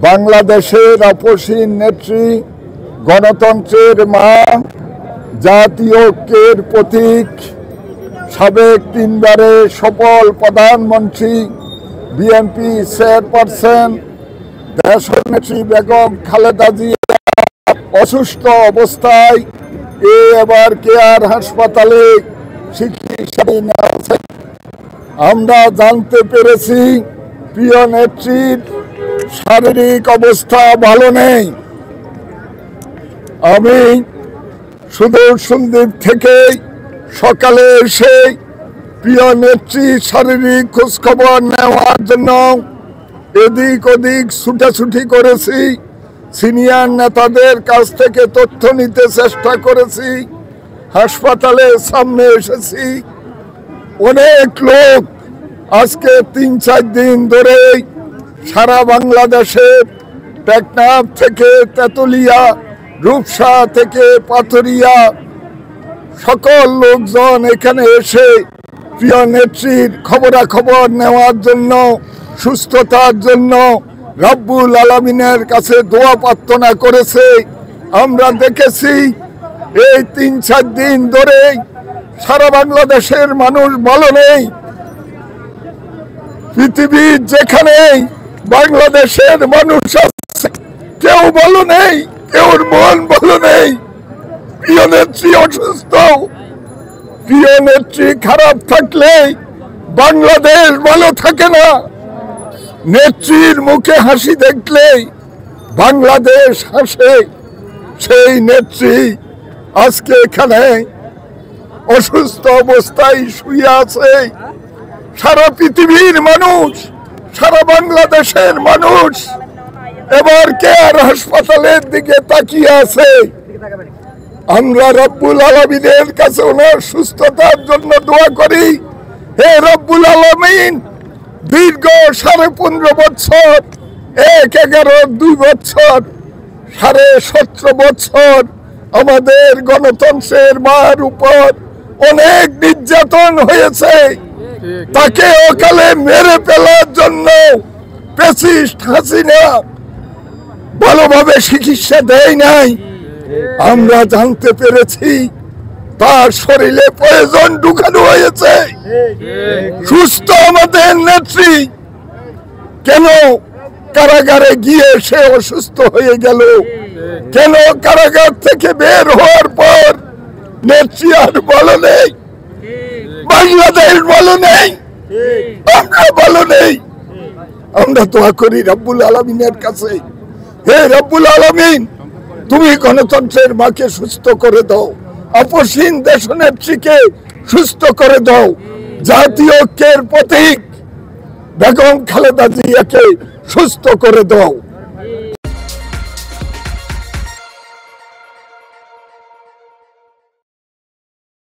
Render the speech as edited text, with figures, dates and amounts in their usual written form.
বাংলাদেশের আপসীন নেত্রী, গণতন্ত্রের মা, জাতীয় ঐক্যের প্রতীক, সাবেক তিনবারের সফল প্রধানমন্ত্রী, বিএনপি চেয়ারপারসন দেশনেত্রী বেগম খালেদা জিয়া অসুস্থ অবস্থায় এবার কেয়ার হাসপাতালে চিকিৎসাধীন আছে। আমরা জানতে পেরেছি প্রিয় নেত্রীর শারীরিক অবস্থা ভালো নেই। আমি সুদূর সন্দ্বীপ থেকে সকালে এসে প্রিয় নেত্রীর শারীরিক খোঁজখবর নেওয়ার জন্য এদিক ওদিক ছুটাছুটি করেছি। সিনিয়র নেতাদের কাছ থেকে তথ্য নিতে চেষ্টা করেছি। হাসপাতালের সামনে এসেছি। অনেক লোক আজকে ৩-৪ দিন ধরে সারা বাংলাদেশের টেকনাফ থেকে তেতুলিয়া, রূপসা থেকে পাথরিয়া সকল লোকজন এখানে এসে প্রিয় নেত্রীর খবরাখবর নেওয়ার জন্য, সুস্থতার জন্য রব্বুল আলামিনের কাছে দোয়া প্রার্থনা করেছে। আমরা দেখেছি এই ৩-৪ দিন ধরে সারা বাংলাদেশের মানুষ ভালো নেই। পৃথিবীর যেখানে বাংলাদেশের মানুষ আছে কেউ ভালো নেই, কেউর মন ভালো নেই। প্রিয় নেত্রী অসুস্থ। প্রিয় নেত্রী খারাপ থাকলে বাংলাদেশ ভালো থাকে না। নেত্রীর মুখে হাসি দেখলে বাংলাদেশ হাসে। সেই নেত্রী আজকে এখানে অসুস্থ অবস্থায় শুয়ে আছে। সারা পৃথিবীর মানুষ, সারা বাংলাদেশের মানুষ এবার কেয়ার হাসপাতালের দিকে তাকিয়ে আছে। আমরা রব্বুল আলামিনের কাছে ওনার সুস্থতার জন্য দোয়া করি। হে রব্বুল আলামিন, দীর্ঘ 15.5 বছর, 1-11-2 বছর, 17.5 বছর আমাদের গণতন্ত্রের মার উপর অনেক নির্যাতন হয়েছে। তাকে অকালে মেরে ফেলার জন্য ফ্যাসিস্ট হাসিনা ভালোভাবে চিকিৎসা দেয় নাই। আমরা জানতে পেরেছি তার শরীরে পয়জন ঢুকানো হয়েছে। সুস্থ আমাদের নেত্রী কেন কারাগারে গিয়ে সে অসুস্থ হয়ে গেল? কেন কারাগার থেকে বের হওয়ার পর নেত্রী আর ভালো নেই? বাংলাদেশ ভালো নেই, আমরা ভালো নেই। আমরা দোয়া করি রব্বুল আলামিনের কাছে, হে রব্বুল আলামিন, তুমি গণতন্ত্রের মাকে সুস্থ করে দাও, আপসীন দেশনেত্রীকে সুস্থ করে দাও, জাতীয় ঐক্যের প্রতীক বেগম খালেদা জিয়াকে সুস্থ করে দাও।